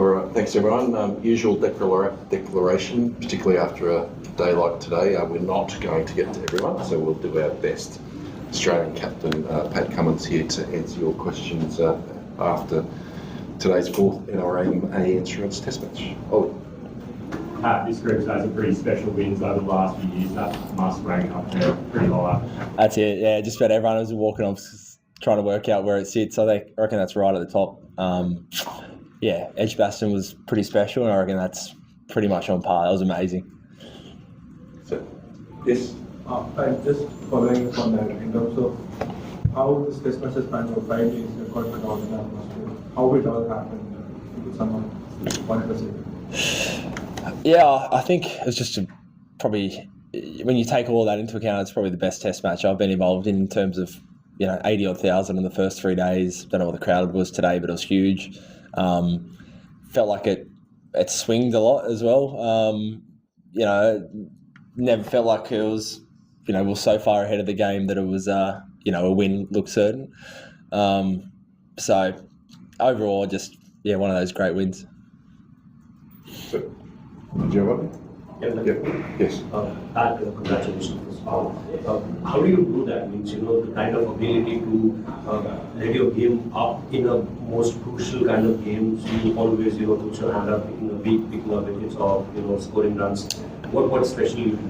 Thanks everyone. Usual declaration, particularly after a day like today. We're not going to get to everyone, so we'll do our best. Australian captain Pat Cummins here to answer your questions after today's fourth NRMA Insurance Test match. Ollie. Pat, this group has some pretty special wins over the last few years. That must rank up there pretty high. That's it. Yeah, just about everyone who's walking off trying to work out where it sits. I reckon that's right at the top. Edgbaston was pretty special, and I reckon that's pretty much on par. That was amazing. So, yes. Just following up on that, in terms of how this test match has planned for 5 days, you've got an atmosphere. How it all happened? Could someone point us in? Yeah, I think it's just probably, when you take all that into account, it's probably the best test match I've been involved in terms of, 80,000 in the first 3 days. Don't know what the crowd was today, but it was huge. Felt like it swinged a lot as well. Never felt like it was, we were so far ahead of the game that it was, a win looked certain. So overall, just, one of those great wins. So, did you have one? Yes. Pat, congratulations. How do you do that? Means, the kind of ability to let your game up in a most crucial kind of games. You always, put your hand up in the week, picking up wickets or, scoring runs. What especially you do?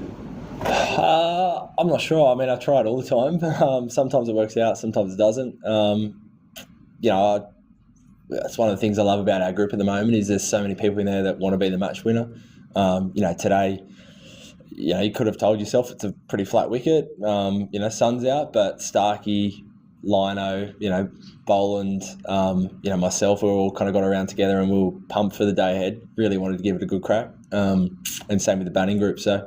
I'm not sure. I mean, I try it all the time. Sometimes it works out, sometimes it doesn't. That's one of the things I love about our group at the moment is there's so many people in there that want to be the match winner. Today, you could have told yourself it's a pretty flat wicket. Sun's out, but Starkey, Lino, Boland, myself, we all kind of got around together and we were pumped for the day ahead. Really wanted to give it a good crack. And same with the batting group. So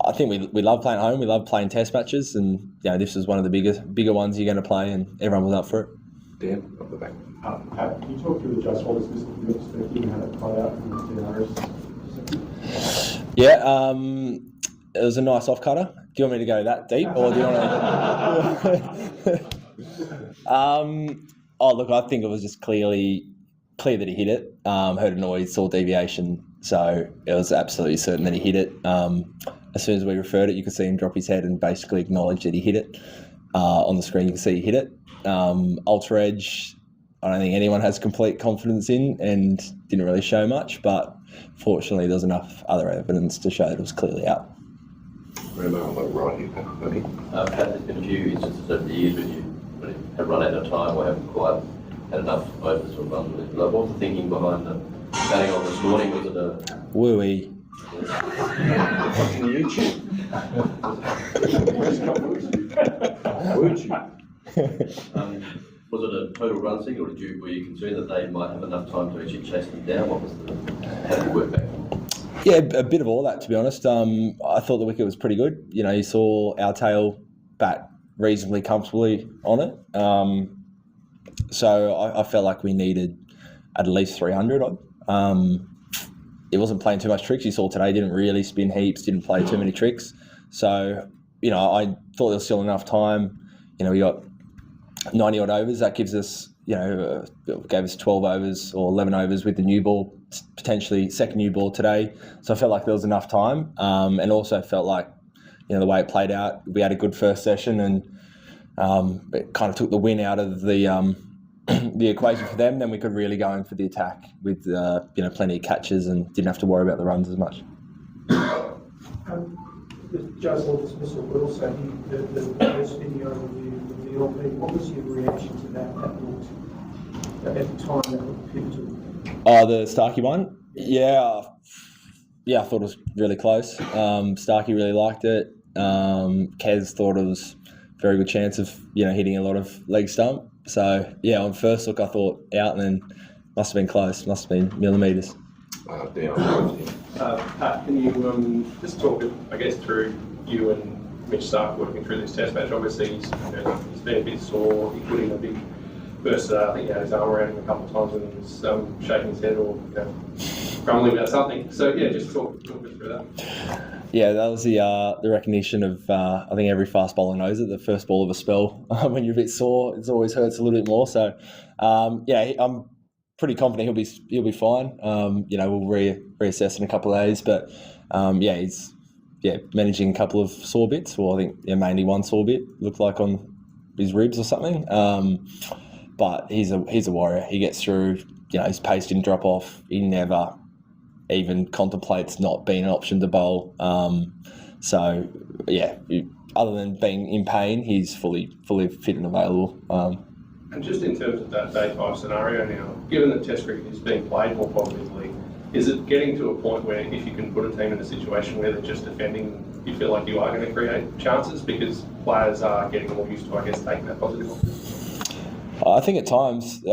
I think we love playing home. We love playing test matches, and this was one of the bigger ones you're going to play, and everyone was up for it. Dan, up the back. Pat, can you talk through the Jaiswal dismissal from your perspective and how that played out from the DRS? Yeah, it was a nice off cutter. Do you want me to go that deep, or do you want to? Look, I think it was just clear that he hit it. Heard a noise, saw deviation, so it was absolutely certain that he hit it. As soon as we referred it, you could see him drop his head and basically acknowledge that he hit it. On the screen, you can see he hit it. Ultra Edge, I don't think anyone has complete confidence in, and didn't really show much, but fortunately there was enough other evidence to show that it was clearly out. Remo on the right here, Pat. Pat, there's been a few instances over the years when you have run out of time or haven't quite had enough overs to run with. What was the thinking behind the batting on this morning? Was it a... Woo-wee. Watching YouTube. Was it a total run thing, or were you concerned that they might have enough time to actually chase them down? How did it work back? Yeah, a bit of all that, to be honest. I thought the wicket was pretty good. You saw our tail bat reasonably comfortably on it. So I felt like we needed at least 300 odd. It wasn't playing too much tricks. You saw today, didn't really spin heaps, didn't play too many tricks. So, I thought there was still enough time. We got 90 odd overs. That gives us, gave us 12 overs or 11 overs with the new ball, potentially second new ball today. So I felt like there was enough time, and also felt like, the way it played out, we had a good first session, and it kind of took the win out of the equation for them. Then we could really go in for the attack with plenty of catches and didn't have to worry about the runs as much. The Jaiswal dismissal, but also the first video of the LP. What was your reaction to that? At the time, that looked pivotal. The Starkey one? Yeah, I thought it was really close. Starkey really liked it. Kez thought it was a very good chance of hitting a lot of leg stump. So on first look I thought out, and then must have been close. Must have been millimetres. Pat, can you just talk, I guess, through you and Mitch Stark working through this test match? Obviously, he's been a bit sore. He put in a big burst. I think he had his arm around him a couple of times when he was shaking his head or grumbling about something. So just talk a bit through that. Yeah, that was the recognition of, I think every fast bowler knows it, the first ball of a spell, when you're a bit sore, it always hurts a little bit more. So, I'm pretty confident he'll be fine. We'll reassess in a couple of days, but he's managing a couple of sore bits. Well, I think mainly one sore bit looked like on his ribs or something. But he's a warrior. He gets through. His pace didn't drop off. He never even contemplates not being an option to bowl. Other than being in pain, he's fully fit and available. And just in terms of that day 5 scenario now, given that Test cricket is being played more positively, is it getting to a point where if you can put a team in a situation where they're just defending, you feel like you are going to create chances because players are getting more used to, I guess, taking that positive on? I think at times,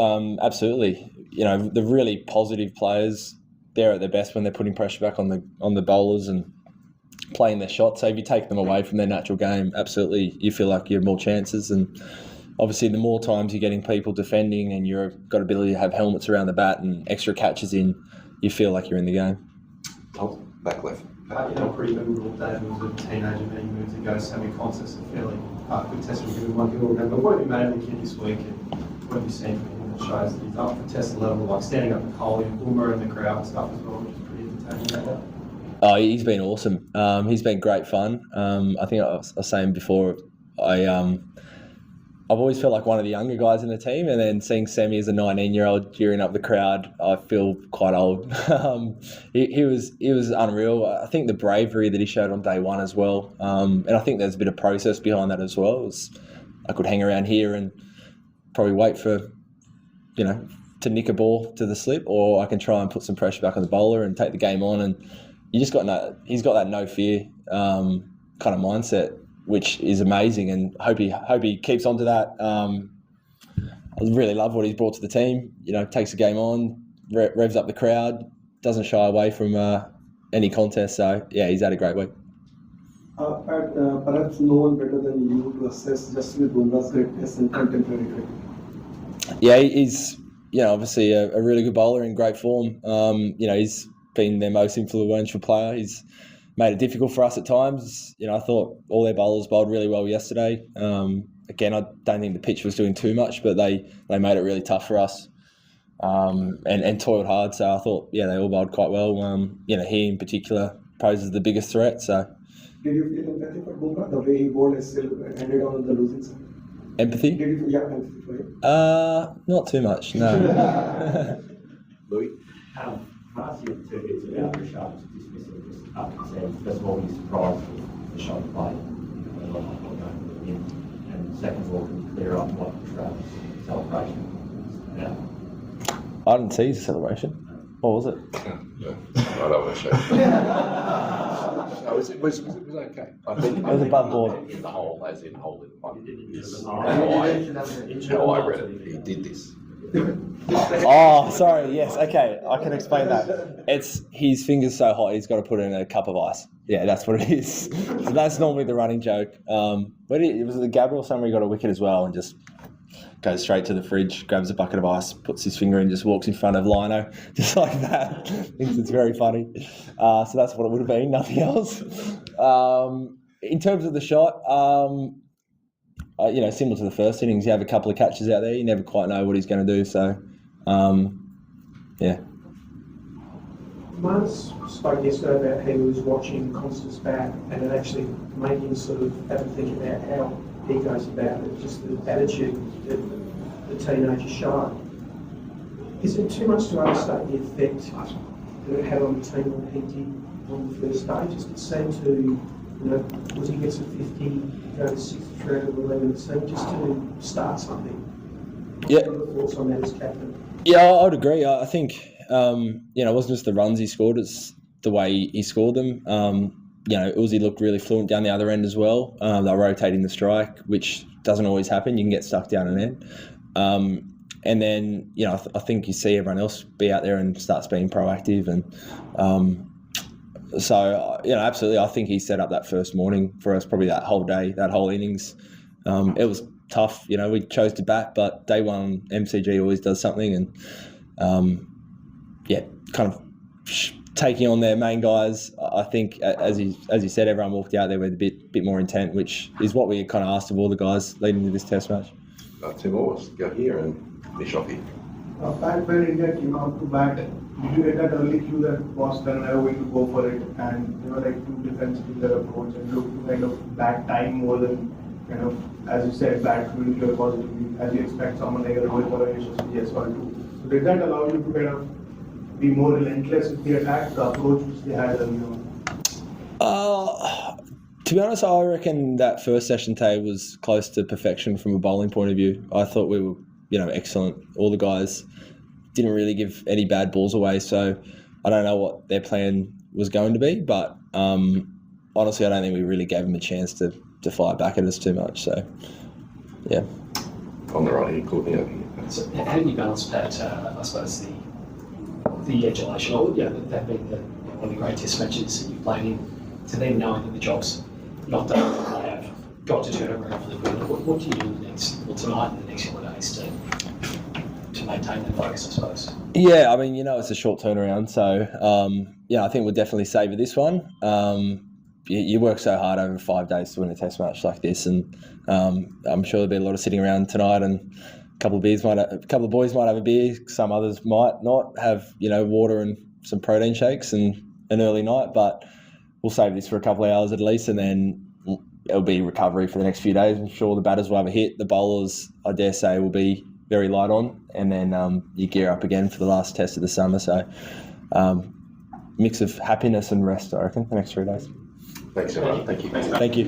absolutely. The really positive players, they're at their best when they're putting pressure back on the bowlers and playing their shots. So if you take them away from their natural game, absolutely, you feel like you have more chances. And obviously, the more times you're getting people defending and you've got ability to have helmets around the bat and extra catches in, you feel like you're in the game. Oh, back left. Pretty memorable day. It was a teenager many moons ago. Sammy Constance, a fairly good test review, one he'll remember. What have you made of the kid this week, and what have you seen from him that shows that he's up for test level, like standing up to Kohli and Bumrah in the crowd and stuff as well, which is pretty entertaining. Oh, he's been awesome. He's been great fun. I think I was saying before, I've always felt like one of the younger guys in the team, and then seeing Sammy as a 19-year-old gearing up the crowd, I feel quite old. He was unreal. I think the bravery that he showed on day one as well, and I think there's a bit of process behind that as well. I could hang around here and probably wait for, to nick a ball to the slip, or I can try and put some pressure back on the bowler and take the game on. And he's got that no fear kind of mindset, which is amazing, and hope he keeps on to that. I really love what he's brought to the team. Takes the game on, revs up the crowd, doesn't shy away from any contest. So yeah, he's had a great week. Pat, perhaps no one better than you to assess Jaiswal Bumrah's greatness in contemporary cricket. Yeah, he's obviously a really good bowler in great form. He's been their most influential player. He's made it difficult for us at times. I thought all their bowlers bowled really well yesterday. Again, I don't think the pitch was doing too much, but they made it really tough for us and toiled hard. So I thought, they all bowled quite well. He in particular poses the biggest threat. So did you feel empathy for Bumrah, the way he bowled and still ended on the losing side? Empathy? Did you feel empathy for him? Not too much, no. Louis? Can I ask you two bits about the shot dismissal just after the scene? First of all, he's surprised with the shot play, and second of all, can you clear up what the celebration was about? I didn't see the celebration. What was it? No, I don't want to show you. No, it was okay. I think It was above board. in the hole, as in hole in one. Oh, How I read it, he did this. Oh, sorry. Yes. Okay. I can explain that. It's his finger's so hot he's got to put in a cup of ice. Yeah, that's what it is. So that's normally the running joke. But it was the Gabriel somewhere he got a wicket as well and just goes straight to the fridge, grabs a bucket of ice, puts his finger in, just walks in front of Lino, just like that. Thinks it's very funny. So that's what it would have been, nothing else. In terms of the shot, similar to the first innings, you have a couple of catches out there, you never quite know what he's going to do. So, yeah. Mars spoke yesterday about how he was watching Constance bat and it actually made him sort of have a think about how he goes about it, just the attitude that the teenager showed. Is it too much to understate the effect that it had on the team when he did on the first day? Just it seemed to, once he gets a 50, go to 6th round of 11, it seemed just to start something. Yeah. What are your thoughts on that as captain? Yeah, I would agree. I think, it wasn't just the runs he scored, it's the way he scored them. Uzi looked really fluent down the other end as well. They're rotating the strike, which doesn't always happen. You can get stuck down an end. And then, I think you see everyone else be out there and starts being proactive. And absolutely, I think he set up that first morning for us, probably that whole day, that whole innings. It was tough. We chose to bat, but day one, MCG always does something. And, kind of taking on their main guys. I think, as you said, everyone walked out there with a bit more intent, which is what we kind of asked of all the guys leading to this test match. Tim Orrs, go here and finish off here. Back when India came out to bat, did you get that early cue that Boston are going to go for it and to defensively their approach and look to kind of bat time more than kind of, as you said, bat nuclear positively, as you expect someone like a Rohit or a Jaiswal to. So did that allow you to kind of be more relentless with the attack, the approach which they had early on? To be honest, I reckon that first session today was close to perfection from a bowling point of view. I thought we were, excellent. All the guys didn't really give any bad balls away, so I don't know what their plan was going to be, but honestly, I don't think we really gave them a chance to fire back at us too much. So, yeah. On the right here, Courtney over here. So how do you balance that, I suppose, the adulation, or that being one of the great test matches that you've played in, to then knowing that the job's not done, you have got to turn it around for the good. What do you do tonight and the next couple of days to maintain that focus, I suppose? Yeah, I mean, it's a short turnaround, so I think we'll definitely savour this one. You work so hard over 5 days to win a test match like this, and I'm sure there'll be a lot of sitting around tonight, and a couple of boys might have a beer, some others might not have, water and some protein shakes and an early night, but we'll save this for a couple of hours at least, and then it'll be recovery for the next few days. I'm sure the batters will have a hit. The bowlers, I dare say, will be very light on, and then you gear up again for the last test of the summer. So mix of happiness and rest, I reckon, the next 3 days. Thanks, everyone. Thank you. Thank you.